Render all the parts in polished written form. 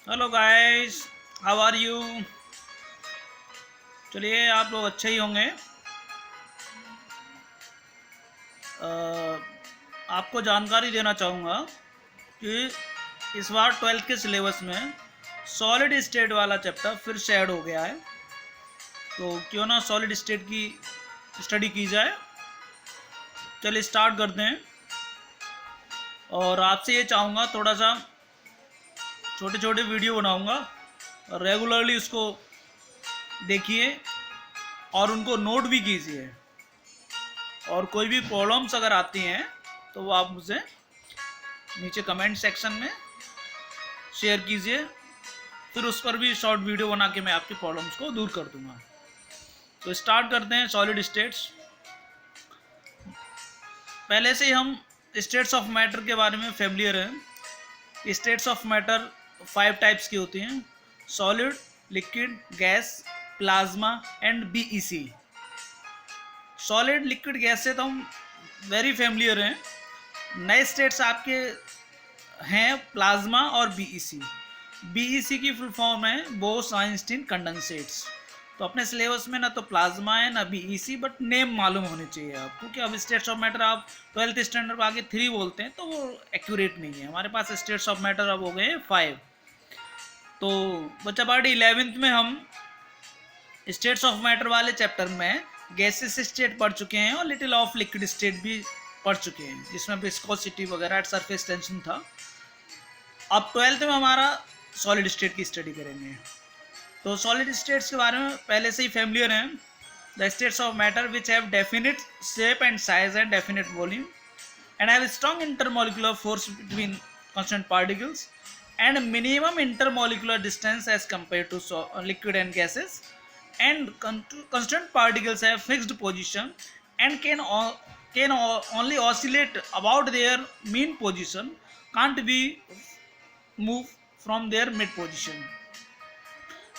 Hello guys, how are you. चलिए, आप लोग अच्छे ही होंगे। आपको जानकारी देना चाहूँगा कि इस बार 12th के सिलेबस में सॉलिड स्टेट वाला चैप्टर फिर से ऐड हो गया है। तो क्यों ना सॉलिड स्टेट की स्टडी की जाए। चलिए स्टार्ट करते हैं। और आपसे ये चाहूँगा, थोड़ा सा छोटे छोटे वीडियो बनाऊँगा और रेगुलरली उसको देखिए और उनको नोट भी कीजिए। और कोई भी प्रॉब्लम्स अगर आती हैं तो वो आप मुझे नीचे कमेंट सेक्शन में शेयर कीजिए। फिर उस पर भी शॉर्ट वीडियो बना के मैं आपकी प्रॉब्लम्स को दूर कर दूंगा। तो स्टार्ट करते हैं। सॉलिड स्टेट्स, पहले से ही हम स्टेट्स ऑफ मैटर के बारे में फेमिलियर हैं। स्टेट्स ऑफ मैटर 5 टाइप्स की होती हैं: solid, liquid, gas, plasma and BEC. Solid, liquid, gas से तो हम वेरी फेमिलियर हैं। नए स्टेट्स आपके हैं प्लाज्मा और बीईसी। बीईसी की फुल फॉर्म है बोस-आइंस्टीन कंडेंसेट्स। तो अपने सिलेबस में ना तो प्लाज्मा है ना बीईसी, बट नेम मालूम होने चाहिए आपको, क्योंकि अब स्टेट्स ऑफ मैटर आप 12th स्टैंडर्ड पर आगे 3 बोलते हैं तो वो एक्यूरेट नहीं है। हमारे पास स्टेट्स ऑफ मैटर अब हो गए हैं 5। तो बच्चा पार्टी 11th में हम स्टेट्स ऑफ मैटर वाले चैप्टर में गैसेस स्टेट पढ़ चुके हैं और लिटिल ऑफ लिक्विड स्टेट भी पढ़ चुके हैं, जिसमें विस्कोसिटी वगैरह सरफेस टेंशन था। अब 12th में हमारा सॉलिड स्टेट की स्टडी करेंगे। तो सॉलिड स्टेट्स के बारे में पहले से ही फेमिलियर हैं। The states of matter which have definite shape and size and definite volume and have strong intermolecular force between constant particles and minimum intermolecular distance as compared to liquid and gases, and constant particles have fixed position and can only oscillate about their mean position, can't be moved from their mid position.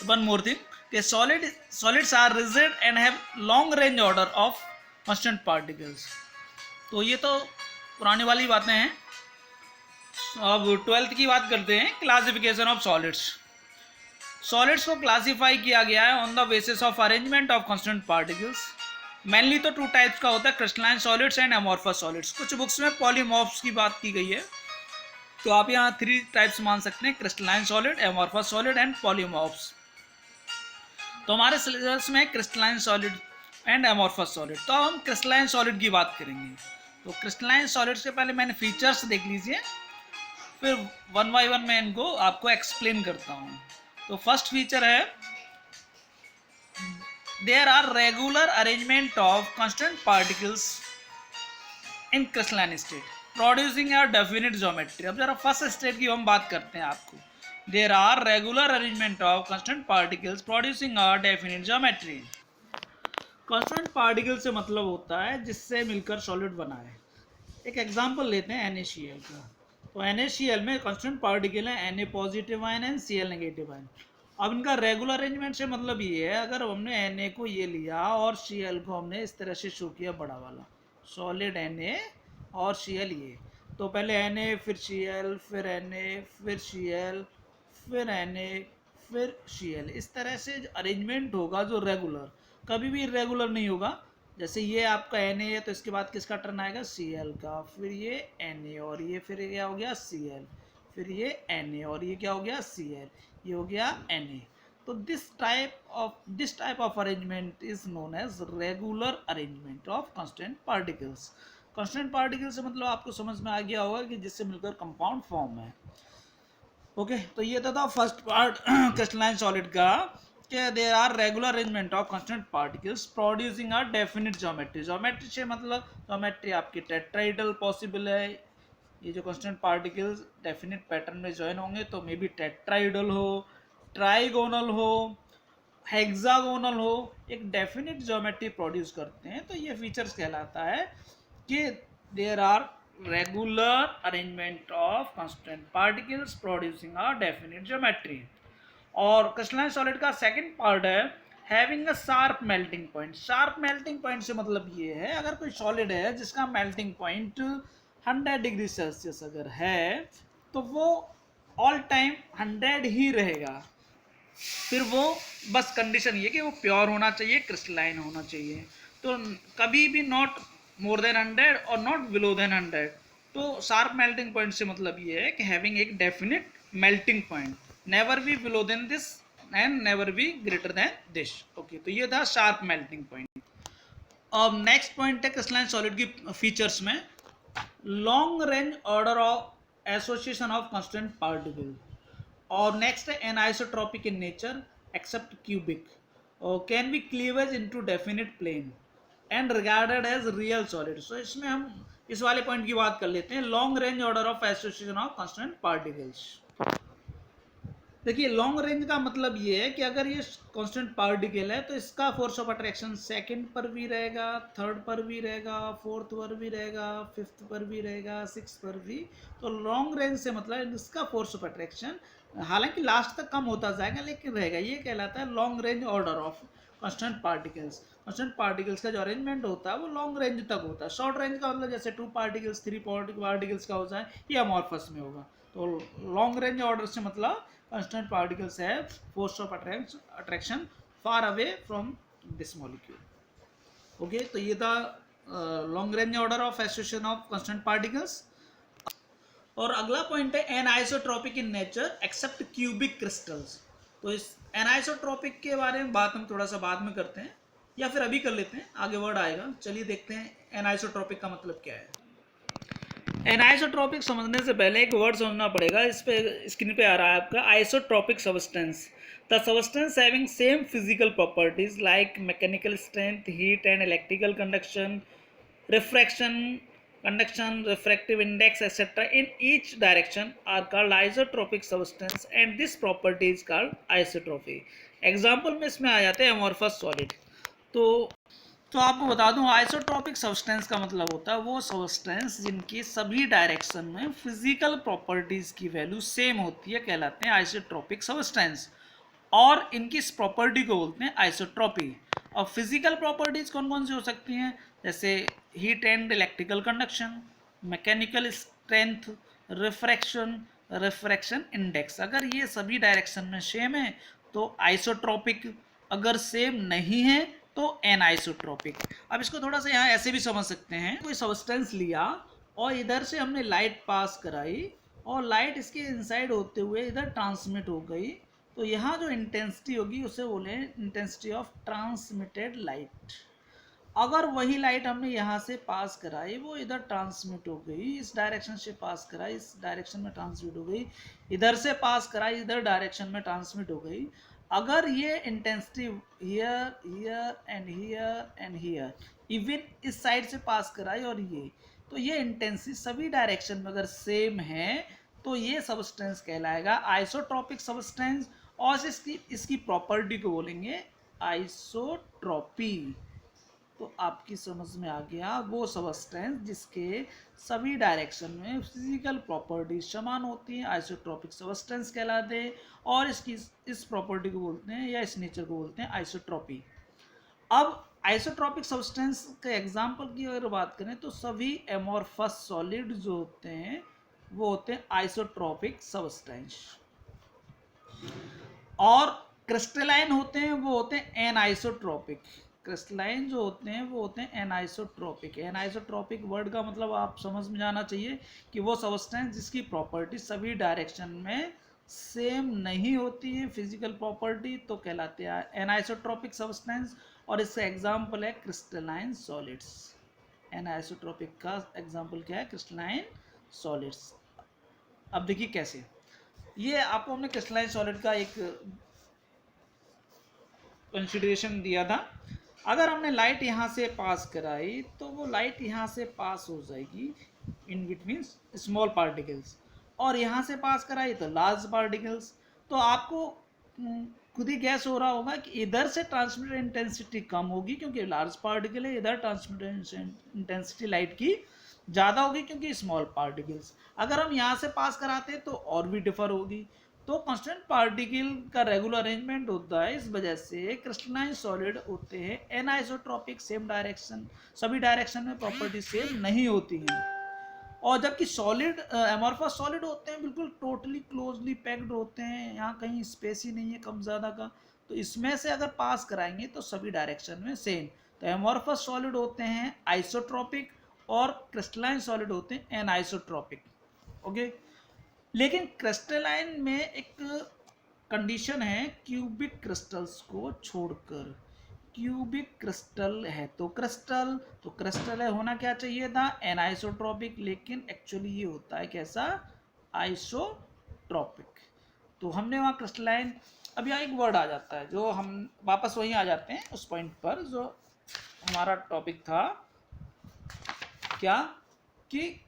One more thing, solids are rigid and have long range order of constant particles. तो ये तो पुरानी वाली बातें हैं। अब 12th की बात करते हैं। Classification of solids. सॉलिड्स को क्लासिफाई किया गया है on the basis of arrangement of constant particles. Mainly तो 2 टाइप्स का होता है, crystalline solids and amorphous solids. कुछ बुक्स में पॉलीमॉर्फ्स की बात की गई है, तो आप यहाँ 3 टाइप्स मान सकते हैं: crystalline solid, amorphous solid and polymorphs. तो हमारे सिलेबस में crystalline solid and amorphous solid. तो हम क्रिस्टलाइन सॉलिड की बात करेंगे। तो क्रिस्टलाइन सॉलिड्स के पहले मैंने फीचर्स देख लीजिए, फिर वन बाय वन मैं इनको आपको एक्सप्लेन करता हूँ। तो फर्स्ट फीचर है, there are regular arrangement of constant particles in crystalline state producing a definite geometry. अब जरा फर्स्ट स्टेट की हम बात करते हैं आपको। There are regular arrangement of constant particles producing a definite geometry. Constant particle से मतलब होता है जिससे मिलकर सॉलिड बना है। एक एग्जांपल लेते हैं NaCl का। तो NaCl में कांस्टेंट पार्टिकल है Na positive ion and Cl negative ion. अब इनका रेगुलर अरेंजमेंट से मतलब ये है, अगर हमने Na को ये लिया और Cl को हमने इस तरह से शो किया, बड़ा वाला सॉलिड Na और Cl ये, तो पहले Na फिर Cl फिर Na फिर Cl फिर Na फिर Cl, इस तरह से अरेंजमेंट होगा जो रेगुलर, कभी भी इरेगुलर नहीं होगा। जैसे ये आपका Na है तो इसके बाद किसका टर्न आएगा, Cl का, फिर ये Na और ये फिर क्या हो गया Cl, फिर ये Na और ये क्या हो गया Cl, ये हो गया Na। तो this type of arrangement is known as regular arrangement of constant particles. Constant particle से मतलब आपको समझ में आ गया होगा कि जिससे मिलकर कंपाउंड फॉर्म है। ओके, तो ये था फर्स्ट पार्ट क्रिस्टलाइन सॉलिड का, there are regular arrangement of constant particles producing a definite geometry. Geometry से मतलब ज्योमेट्री आपकी टेट्राइडल पॉसिबल है। ये जो कांस्टेंट पार्टिकल्स डेफिनिट पैटर्न में ज्वाइन होंगे तो मे बी टेट्राइडल हो, ट्राइगोनल हो, हेक्सागोनल हो, एक डेफिनिट ज्योमेट्री प्रोड्यूस करते हैं। तो ये फीचर्स कहलाता है कि there are regular arrangement of constant particles producing a definite geometry। और क्रिस्टलाइन सॉलिड का सेकंड पार्ट है having a sharp melting point. Sharp melting point से मतलब ये है, अगर कोई सॉलिड है जिसका मेल्टिंग पॉइंट 100 डिग्री सेल्सियस अगर है तो वो ऑल टाइम 100 ही रहेगा। फिर वो बस कंडीशन ये कि वो प्योर होना चाहिए, क्रिस्टलाइन होना चाहिए। तो कभी भी नॉट मोर देन 100 और नॉट बिलो देन 100। तो शार्प मेल्टिंग पॉइंट से मतलब ये है कि हैविंग एक definite melting point, never be below than this and never be greater than this. Okay, तो ये था शार्प मेल्टिंग पॉइंट। अब नेक्स्ट पॉइंट है क्रिस्टलाइन सॉलिड की फीचर्स में, long range order of association of constant particle. और next है anisotropic in nature except cubic, और can be cleavage into definite plane and regarded as real solid. So इसमें हम इस वाले पॉइंट की बात कर लेते हैं, long range order of association of constant particles. देखिए लॉन्ग रेंज का मतलब ये है कि अगर ये कांस्टेंट पार्टिकल है तो इसका फोर्स ऑफ अट्रैक्शन सेकंड पर भी रहेगा, थर्ड पर भी रहेगा, फोर्थ पर भी रहेगा, फिफ्थ पर भी रहेगा, सिक्स पर भी। तो लॉन्ग रेंज से मतलब इसका फोर्स ऑफ अट्रैक्शन हालांकि लास्ट तक कम होता जाएगा लेकिन रहेगा, ये कहलाता है long range order of constant particles. Constant particles का जो अरेंजमेंट होता है वो लॉन्ग रेंज तक होता है। शॉर्ट रेंज का मतलब जैसे 2 पार्टिकल्स 3 पार्टिकल्स का होता है, ये अमॉर्फस में होगा। तो लॉन्ग रेंज ऑर्डर से मतलब constant particles have force of attraction far away from this molecule. Okay, तो ये था long range order of association of constant particles. और अगला पॉइंट है anisotropic in nature except cubic crystals. तो इस एनआइसोट्रॉपिक के बारे में बात हम थोड़ा सा बाद में करते हैं या फिर अभी कर लेते हैं, आगे वर्ड आएगा। चलिए देखते हैं एनआइसोट्रॉपिक का मतलब क्या है। एनाइसोट्रॉपिक समझने से पहले एक वर्ड समझना पड़ेगा, इस पे स्क्रीन पे आ रहा है आपका, isotropic substance. The substance having same physical properties like mechanical strength, heat and electrical conduction, refraction, conduction, refractive index etcetera in each direction are called isotropic substance and this property is called isotropy. Example में इसमें आ जाते हैं amorphous solid. तो आपको बता दूं isotropic substance का मतलब होता है वो सब्सटेंस जिनकी सभी डायरेक्शन में फिजिकल प्रॉपर्टीज की वैल्यू सेम होती है, कहलाते हैं आइसोट्रॉपिक सब्सटेंस। और इनकी इस प्रॉपर्टी को बोलते हैं आइसोट्रॉपी। और फिजिकल प्रॉपर्टीज कौन कौन सी हो सकती हैं, जैसे heat and electrical conduction, mechanical strength, refraction index. अगर ये सभी डायरेक्शन में सेम है तो आइसोट्रॉपिक, अगर सेम नहीं है तो एनआइसोट्रॉपिक। अब इसको थोड़ा सा यहाँ ऐसे भी समझ सकते हैं, कोई सब्सटेंस लिया और इधर से हमने लाइट पास कराई और लाइट इसके इनसाइड होते हुए इधर ट्रांसमिट हो गई, तो यहाँ जो इंटेंसिटी होगी उसे बोले इंटेंसिटी ऑफ ट्रांसमिटेड लाइट। अगर वही लाइट हमने यहाँ से पास कराई, वो इधर ट्रांसमिट हो गई, इस डायरेक्शन से पास कराई, इस डायरेक्शन में ट्रांसमिट हो गई, इधर से पास कराई, इधर डायरेक्शन में ट्रांसमिट हो गई। अगर ये intensity here here and here and here even इस साइड से पास कराई और ये, तो ये इंटेंसिटी सभी डायरेक्शन में अगर सेम है तो ये सब्सटेंस कहलाएगा आइसोट्रॉपिक सब्सटेंस। और इसकी प्रॉपर्टी को बोलेंगे आइसोट्रॉपी। तो आपकी समझ में आ गया, वो सब्सटेंस जिसके सभी डायरेक्शन में फिजिकल प्रॉपर्टीज समान होती हैं आइसोट्रॉपिक सब्सटेंस कहलाते हैं। और इस प्रॉपर्टी को बोलते हैं या इस नेचर को बोलते हैं आइसोट्रॉपी। अब आइसोट्रॉपिक सब्सटेंस के एग्जांपल की अगर बात करें तो सभी एमोर्फस सॉलिड जो होते हैं वो होते हैं आइसोट्रॉपिक सब्सटेंस। और क्रिस्टलाइन होते हैं वो होते हैं एनआइसोट्रॉपिक। क्रिस्टलाइन जो होते हैं वो होते हैं एनआइसोट्रॉपिक। एनआइसोट्रॉपिक वर्ड का मतलब आप समझ में जाना चाहिए कि वो सब्सटेंस जिसकी प्रॉपर्टी सभी डायरेक्शन में सेम नहीं होती है फिजिकल प्रॉपर्टी, तो कहलाते हैं एनआइसोट्रॉपिक सब्सटेंस। और इसका एग्जांपल है क्रिस्टलाइन सॉलिड्स। एनआइसोट्रॉपिक का एग्जांपल क्या है, क्रिस्टलाइन सॉलिड्स। अब देखिए कैसे, ये आपको हमने क्रिस्टलाइन सॉलिड का एक कंसिडरेशन दिया था। अगर हमने लाइट यहाँ से पास कराई तो वो लाइट यहाँ से पास हो जाएगी इन बिटवीन स्मॉल पार्टिकल्स, और यहाँ से पास कराई तो लार्ज पार्टिकल्स। तो आपको खुद ही गैस हो रहा होगा कि इधर से ट्रांसमिटेड इंटेंसिटी कम होगी क्योंकि लार्ज पार्टिकल है, इधर ट्रांसमिटेड इंटेंसिटी लाइट की ज़्यादा होगी क्योंकि स्मॉल पार्टिकल्स। अगर हम यहाँ से पास कराते हैं तो और भी डिफर होगी। तो कांस्टेंट पार्टिकल का रेगुलर अरेंजमेंट होता है, इस वजह से क्रिस्टलाइन सॉलिड होते हैं एनआइसोट्रॉपिक, सेम डायरेक्शन, सभी डायरेक्शन में प्रॉपर्टी सेम नहीं होती हैं। और जबकि सॉलिड एमॉर्फस सॉलिड होते हैं बिल्कुल टोटली क्लोजली पैक्ड होते हैं, यहाँ कहीं स्पेस ही नहीं है कम ज़्यादा का, तो इसमें से अगर पास कराएंगे तो सभी डायरेक्शन में सेम। तो एमॉर्फस सॉलिड होते हैं आइसोट्रोपिक और क्रिस्टलाइन सॉलिड होते हैं एनाइसोट्रोपिक। ओके, लेकिन क्रिस्टलाइन में एक कंडीशन है क्यूबिक क्रिस्टल्स को छोड़कर। क्यूबिक क्रिस्टल है तो क्रिस्टल है होना क्या चाहिए था एनाइसोट्रोपिक, लेकिन एक्चुअली ये होता है कैसा आइसोट्रोपिक। तो हमने वहाँ क्रिस्टलाइन, अब यहाँ एक वर्ड आ जाता है जो हम वापस वहीं आ जाते हैं उस पॉइंट पर जो हमारा टॉपिक था क्या कि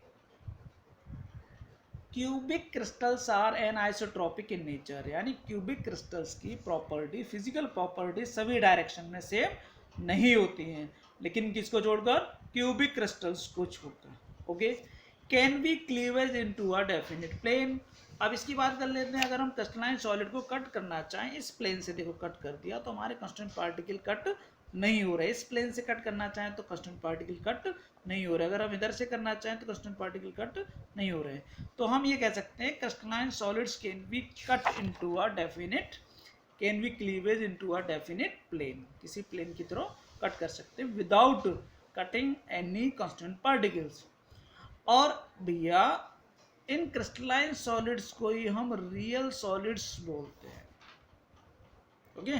cubic crystals are anisotropic in nature, यानी क्यूबिक क्रिस्टल्स की प्रॉपर्टी फिजिकल प्रॉपर्टी सभी डायरेक्शन में सेम नहीं होती हैं, लेकिन किसको छोड़कर क्यूबिक क्रिस्टल्स को छोड़कर। Okay, can be cleavage into a definite plane. अब इसकी बात कर लेते हैं, अगर हम क्रिस्टलाइन सॉलिड को कट करना चाहें इस प्लेन से, देखो कट कर दिया तो हमारे कांस्टेंट पार्टिकल कट नहीं हो रहे, इस प्लेन से कट करना चाहें तो कांस्टेंट पार्टिकल कट नहीं हो रहे, अगर हम इधर से करना चाहें तो कांस्टेंट पार्टिकल कट नहीं हो रहे। तो हम ये कह सकते हैं crystalline solids can be cut into a definite, can be cleavage into a definite plane, किसी प्लेन की तरह कट कर सकते हैं without cutting any constant particles. और भैया इन क्रिस्टलाइन सॉलिड्स को ही हम रियल सॉलिड्स बोलते हैं। ओके,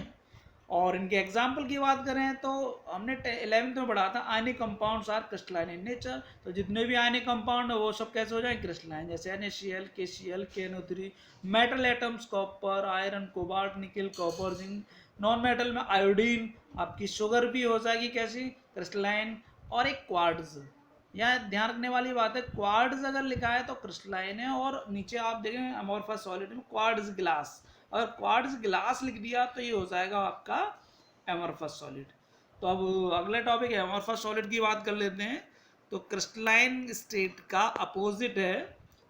और इनके एग्जाम्पल की बात करें तो हमने 11th में पढ़ा था ionic compounds are crystalline in nature, तो जितने भी आयनिक कंपाउंड है वो सब कैसे हो जाए क्रिस्टलाइन, जैसे NaCl, KCl, KNO3। Metal atoms copper, iron, cobalt, निकल, कॉपर, जिंक। नॉन मेटल में आयोडीन, आपकी शुगर भी हो जाएगी कैसी क्रिस्टलाइन। और एक क्वार्ट्ज, यहाँ ध्यान रखने वाली बात है क्वार्ट्ज अगर लिखा है तो क्रिस्टलाइन है, और नीचे आप देखें अमोर्फस सॉलिड में क्वार्ट्ज ग्लास, अगर क्वार्ट्ज ग्लास लिख दिया तो ये हो जाएगा आपका एमॉर्फस सॉलिड। तो अब अगले टॉपिक है एमॉर्फस सॉलिड की बात कर लेते हैं। तो क्रिस्टलाइन स्टेट का अपोजिट है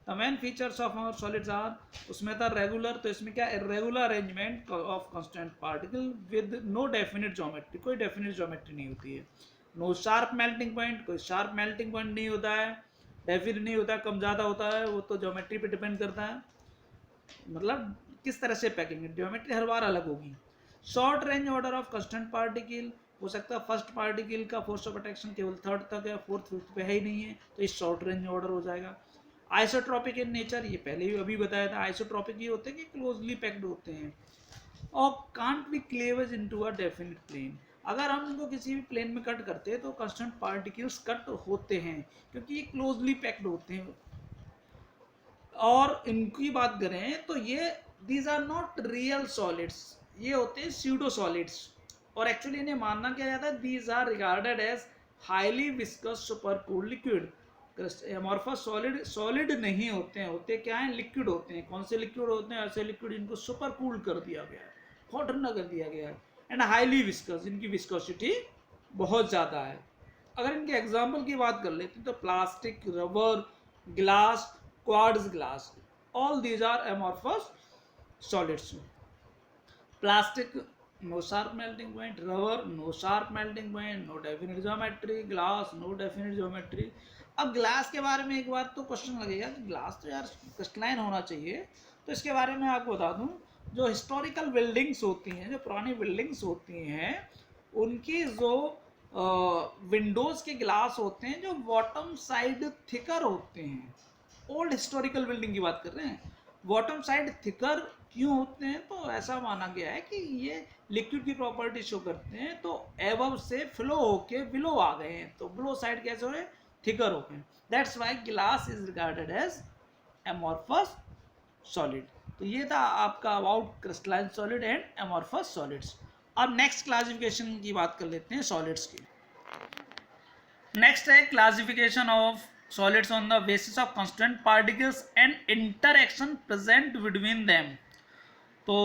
the main features of amorphous solids are, उसमें था रेगुलर, तो इसमें क्या irregular arrangement of constant particle with no definite geometry, कोई डेफिनिट ज्योमेट्री नहीं होती है। नो शार्प मेल्टिंग पॉइंट, कोई शार्प मेल्टिंग पॉइंट नहीं होता है, डेफिनिट नहीं होता है, कम ज़्यादा होता है, वो तो ज्योमेट्री पे डिपेंड करता है, मतलब किस तरह से पैकिंग है, ज्योमेट्री हर बार अलग होगी। Short range order of constant particle, हो सकता है फर्स्ट पार्टिकल का फोर्स ऑफ अट्रैक्शन केवल थर्ड तक है, फोर्थ फिफ्थ पे है ही नहीं है, तो ये शॉर्ट रेंज ऑर्डर हो जाएगा। आइसोट्रोपिक इन नेचर, ये पहले भी अभी बताया था, आइसोट्रोपिक ये होते हैं कि क्लोजली पैक्ड होते हैं। और can't be cleavage into a definite plane, अगर हम इनको किसी भी प्लेन में कट करते हैं तो कांस्टेंट पार्टिकल्स कट होते हैं क्योंकि ये क्लोजली पैक्ड होते हैं। और इनकी बात करें तो ये these are not real solids, ये होते हैं स्यूडो सॉलिड्स, और एक्चुअली इन्हें मानना क्या जाता है these are regarded as highly viscous super cooled liquid. Amorphous solid नहीं होते हैं, होते क्या हैं लिक्विड होते हैं। कौन से लिक्विड होते हैं, ऐसे लिक्विड इनको सुपर कूल्ड कर दिया गया है, बहुत ठंडा कर दिया गया है, एंड हाईली विस्कस, इनकी विस्कोसिटी बहुत ज़्यादा है। अगर इनके एग्जाम्पल की बात कर लेते हैं तो plastic, rubber, glass, quartz glass, all these are amorphous solids. Plastic, no sharp melting point. Rubber, no sharp melting point, no definite geometry. Glass, no definite geometry. अब ग्लास के बारे में एक बार तो क्वेश्चन लगेगा कि ग्लास तो यार क्रिस्टलाइन होना चाहिए, तो इसके बारे में आपको बता दूं, जो हिस्टोरिकल बिल्डिंग्स होती हैं, जो पुरानी बिल्डिंग्स होती हैं, उनकी जो विंडोज़ के ग्लास होते हैं जो बॉटम साइड थिकर होते हैं, ओल्ड हिस्टोरिकल बिल्डिंग की बात कर रहे हैं, बॉटम साइड थिकर क्यों होते हैं, तो ऐसा माना गया है कि ये लिक्विड की प्रॉपर्टी शो करते हैं, तो एबव से फ्लो होके बिलो आ गए हैं, तो बिलो साइड कैसे हो रहे थिकर हो गए, that's why glass is regarded as amorphous solid. तो ये था आपका about crystalline solid and amorphous solids. अब नेक्स्ट क्लासिफिकेशन की बात कर लेते हैं सॉलिड्स की। नेक्स्ट है classification of solids on the basis of constant particles and interaction present between them। तो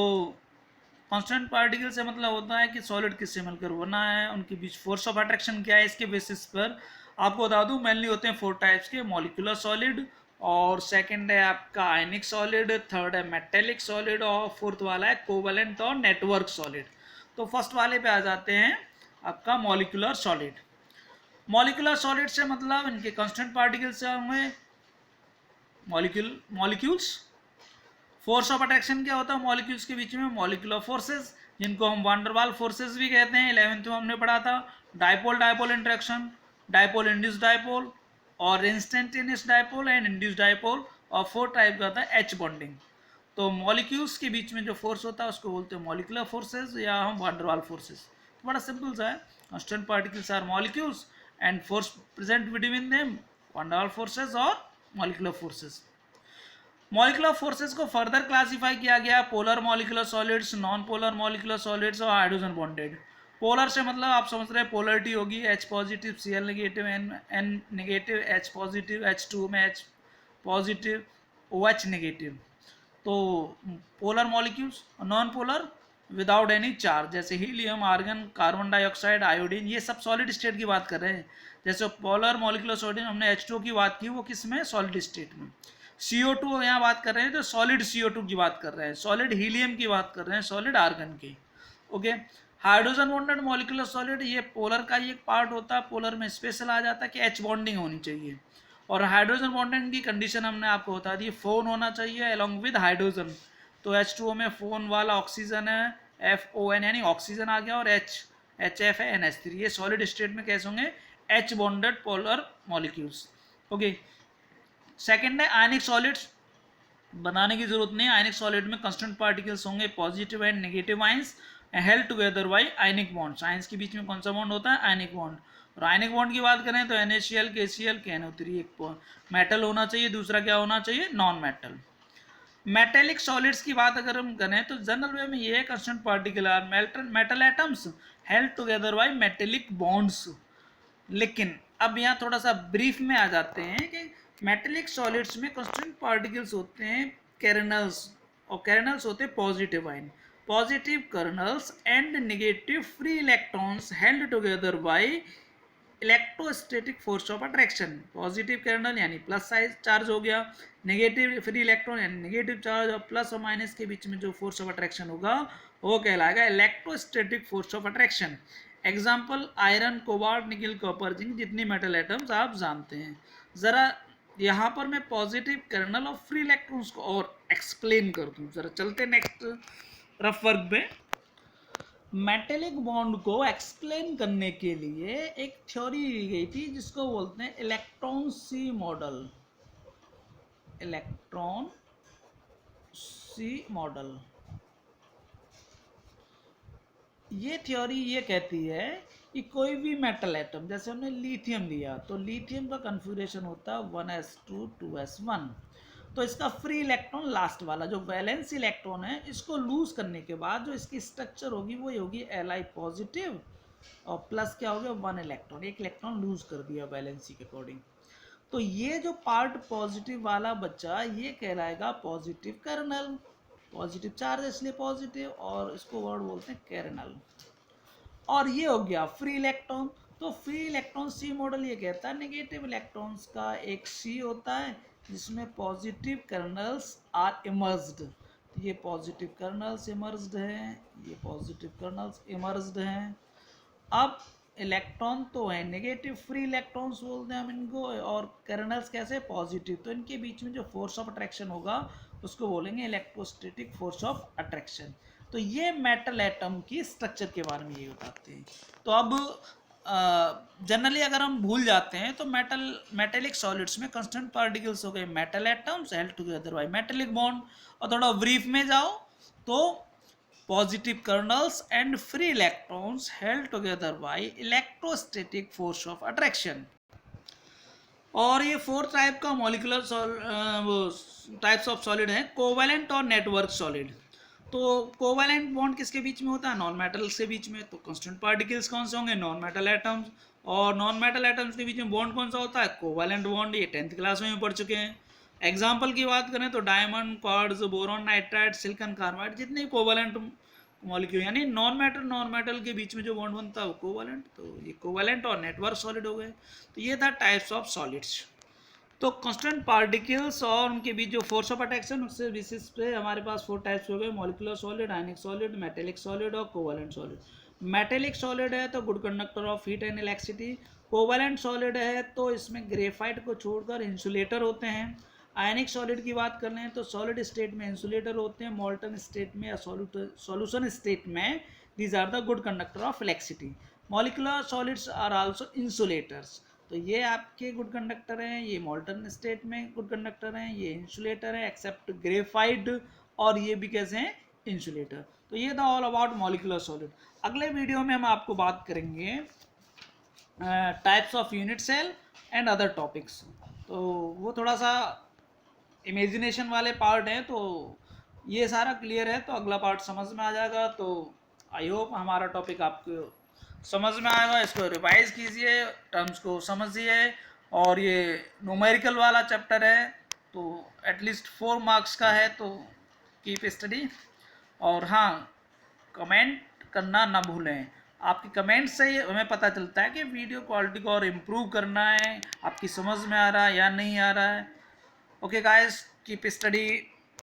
constant particles से मतलब होता है कि solid किससे मिलकर बना है, उनके बीच force of attraction क्या है, इसके बेसिस पर आपको बता दूं मेनली होते हैं 4 टाइप्स के, मॉलिक्यूलर सॉलिड, और सेकंड है आपका आयनिक सॉलिड, थर्ड है मेटेलिक सॉलिड, और फोर्थ वाला है कोवलेंट और नेटवर्क सॉलिड। तो फर्स्ट वाले पे आ जाते हैं आपका मॉलिक्यूलर सॉलिड। मॉलिक्यूलर सॉलिड से मतलब इनके कांस्टेंट पार्टिकल्स होंगे मॉलिक्यूल्स। फोर्स ऑफ अट्रैक्शन क्या होता है मॉलिक्यूल्स के बीच में? मॉलिक्यूलर फोर्सेस, जिनको हम वांडरवाल फोर्सेस भी कहते हैं, 11th में हमने पढ़ा था। Dipole dipole interaction, dipole induce dipole, और instantaneous dipole and induce dipole, और 4 टाइप का होता है एच बॉन्डिंग। तो मॉलिक्यूल्स के बीच में जो फोर्स होता है उसको बोलते हैं मॉलिक्यूलर फोर्सेस या हम वांडरवाल फोर्सेस। तो बड़ा सिंपल सा है, constant particles are molecules and force present between them van der Waals forces और मॉलिक्यूलर फोर्सेस। मॉलिक्यूलर फोर्सेस को फर्दर क्लासिफाई किया गया polar molecular solids, non polar molecular solids और हाइड्रोजन बॉन्डेड। पोलर से मतलब आप समझ रहे हैं पोलरिटी होगी H positive Cl negative, N negative, H positive, H2 में H पॉजिटिव, OH नेगेटिव। तो polar molecules, non polar without any charge, जैसे helium, argon, carbon dioxide, iodine, ये सब सॉलिड स्टेट की बात कर रहे हैं। जैसे पोलर मॉलिक्यूलर सॉलिड हमने H2 की बात की, वो किस में? सॉलिड स्टेट में। CO2 यहाँ बात कर रहे हैं तो सॉलिड CO2 की बात कर रहे हैं, सॉलिड हीलियम की बात कर रहे हैं, सॉलिड आर्गन की। Okay. Hydrogen bonded molecular solid, ये पोलर का ही एक पार्ट होता है। पोलर में स्पेशल आ जाता है कि H बॉन्डिंग होनी चाहिए, और हाइड्रोजन बॉन्डिंग की कंडीशन हमने आपको बता दी, फोन होना चाहिए अलॉन्ग विद हाइड्रोजन। तो H2O में फोन वाला ऑक्सीजन है, FON यानी ऑक्सीजन आ गया, और HF है NH3। ये सॉलिड स्टेट में कैसे होंगे? H bonded polar molecules. Okay. Second है आयनिक सॉलिड्स, बनाने की जरूरत नहीं है। आयनिक सॉलिड में कांस्टेंट पार्टिकल्स होंगे positive and negative ions held together bye ionic bonds. Ions के बीच में कौन सा बॉन्ड होता है? Ionic bond. और आयनिक बॉन्ड की बात करें तो NaCl, KCl, KNO3, एक मेटल होना चाहिए, दूसरा क्या होना चाहिए? Non metal. मेटेलिक सॉलिड्स की बात अगर हम करें तो जनरल वे में ये है constant particle are metal atoms held together by metallic bonds. लेकिन अब यहाँ थोड़ा सा ब्रीफ में आ जाते हैं कि मेटेलिक सॉलिड्स में कांस्टेंट पार्टिकल्स होते हैं केर्नल्स, और केर्नल्स होते हैं positive ion. Positive kernels and negative free electrons held together by electrostatic force of attraction. Positive kernel यानी प्लस साइज चार्ज हो गया, नेगेटिव फ्री इलेक्ट्रॉन यानी नेगेटिव चार्ज, और प्लस और माइनस के बीच में जो फोर्स ऑफ अट्रैक्शन होगा वो कहलाएगा electrostatic force of attraction. Example iron, cobalt, निकल, कॉपर, जिंक, जितनी मेटल एटम्स आप जानते हैं। ज़रा यहाँ पर मैं पॉजिटिव कर्नल और फ्री इलेक्ट्रॉन्स को और एक्सप्लेन कर दूँ। ज़रा चलते नेक्स्ट रफ वर्क पे। मेटेलिक बॉन्ड को एक्सप्लेन करने के लिए एक थ्योरी दी गई थी जिसको बोलते हैं इलेक्ट्रॉन सी मॉडल। इलेक्ट्रॉन सी मॉडल। ये थ्योरी ये कहती है कि कोई भी मेटल एटम, जैसे हमने लिथियम लिया तो लिथियम का कन्फिगरेशन होता है 1s2 2s1। तो इसका फ्री इलेक्ट्रॉन लास्ट वाला जो वैलेंस इलेक्ट्रॉन है, इसको लूज करने के बाद जो इसकी स्ट्रक्चर होगी वो होगी Li पॉजिटिव, और प्लस क्या हो गया? 1 इलेक्ट्रॉन, एक इलेक्ट्रॉन लूज कर दिया वैलेंसी के अकॉर्डिंग। तो ये जो पार्ट पॉजिटिव वाला बच्चा ये कहलाएगा पॉजिटिव कर्नल, पॉजिटिव चार्ज इसलिए पॉजिटिव, और इसको वर्ड बोलते हैं कर्नल। और ये हो गया फ्री इलेक्ट्रॉन। तो फ्री इलेक्ट्रॉन सी मॉडल ये कहता है नेगेटिव इलेक्ट्रॉन्स का एक सी होता है जिसमें पॉजिटिव कर्नल्स आर इमर्ज्ड। ये पॉजिटिव कर्नल्स इमर्ज्ड हैं, ये पॉजिटिव कर्नल्स इमर्ज्ड हैं। अब इलेक्ट्रॉन तो है नेगेटिव, फ्री इलेक्ट्रॉन्स बोलते हैं हम इनको, और कर्नल्स कैसे? पॉजिटिव। तो इनके बीच में जो फोर्स ऑफ अट्रैक्शन होगा उसको बोलेंगे इलेक्ट्रोस्टैटिक फोर्स ऑफ अट्रैक्शन। तो ये मेटल एटम की स्ट्रक्चर के बारे में ये बताते हैं। तो अब जनरली अगर हम भूल जाते हैं तो मेटेलिक सॉलिड्स में कांस्टेंट पार्टिकल्स हो गए metal atoms held together by metallic bond. और थोड़ा ब्रीफ में जाओ तो positive kernels and free electrons held together by electrostatic force of attraction. और ये 4 टाइप का मॉलिक्यूलर टाइप्स ऑफ सॉलिड हैं, कोवैलेंट और नेटवर्क सॉलिड। तो कोवैलेंट बॉन्ड किसके बीच में होता है? नॉन मेटल्स के बीच में। तो कांस्टेंट पार्टिकल्स कौन से होंगे? Non metal atoms. और नॉन मेटल एटम्स के बीच में बॉन्ड कौन सा होता है? Covalent bond. ये 10th क्लास में पढ़ चुके हैं। एग्जाम्पल की बात करें तो diamond, quartz, boron, nitride, silicon carbide, जितने कोवैलेंट मॉलिक्यूल यानी नॉन मेटल के बीच में जो बॉन्ड बनता है वो कोवैलेंट। तो ये कोवैलेंट और नेटवर्क सॉलिड हो गए। तो ये था टाइप्स ऑफ सॉलिड्स। तो कांस्टेंट पार्टिकल्स और उनके बीच जो फोर्स ऑफ अट्रैक्शन उससे बेसिस पे हमारे पास 4 टाइप्स हो गए, मॉलिक्यूलर सॉलिड, आयनिक सॉलिड, मेटेलिक सॉलिड और कोवैलेंट सॉलिड। मेटेलिक सॉलिड है तो good conductor of heat and electricity. Covalent solid है तो इसमें ग्रेफाइट को छोड़कर इंसुलेटर होते हैं। आयनिक सॉलिड की बात कर लें तो सॉलिड स्टेट में इंसुलेटर होते हैं, मॉल्टन स्टेट में या सॉल्यूशन स्टेट में these are the good conductor of electricity. Molecular solids are also insulators. तो ये आपके गुड कंडक्टर हैं, ये मॉल्टन स्टेट में गुड कंडक्टर हैं, ये इंसुलेटर है एक्सेप्ट ग्रेफाइट, और ये भी कैसे हैं, इंसुलेटर। तो ये था ऑल अबाउट मॉलिकुलर सॉलिड। अगले वीडियो में हम आपको बात करेंगे types of unit cell and other topics. तो वो थोड़ा सा इमेजिनेशन वाले पार्ट हैं, तो ये सारा क्लियर है तो अगला पार्ट समझ में आ जाएगा। तो आई होप हमारा टॉपिक आपको समझ में आएगा। इसको रिवाइज कीजिए, टर्म्स को समझिए, और ये न्यूमेरिकल वाला चैप्टर है तो एटलीस्ट 4 मार्क्स का है, तो कीप स्टडी। और हाँ, कमेंट करना ना भूलें। आपकी कमेंट से ही हमें पता चलता है कि वीडियो क्वालिटी को और इम्प्रूव करना है, आपकी समझ में आ रहा है या नहीं आ रहा है। Okay guys, keep study.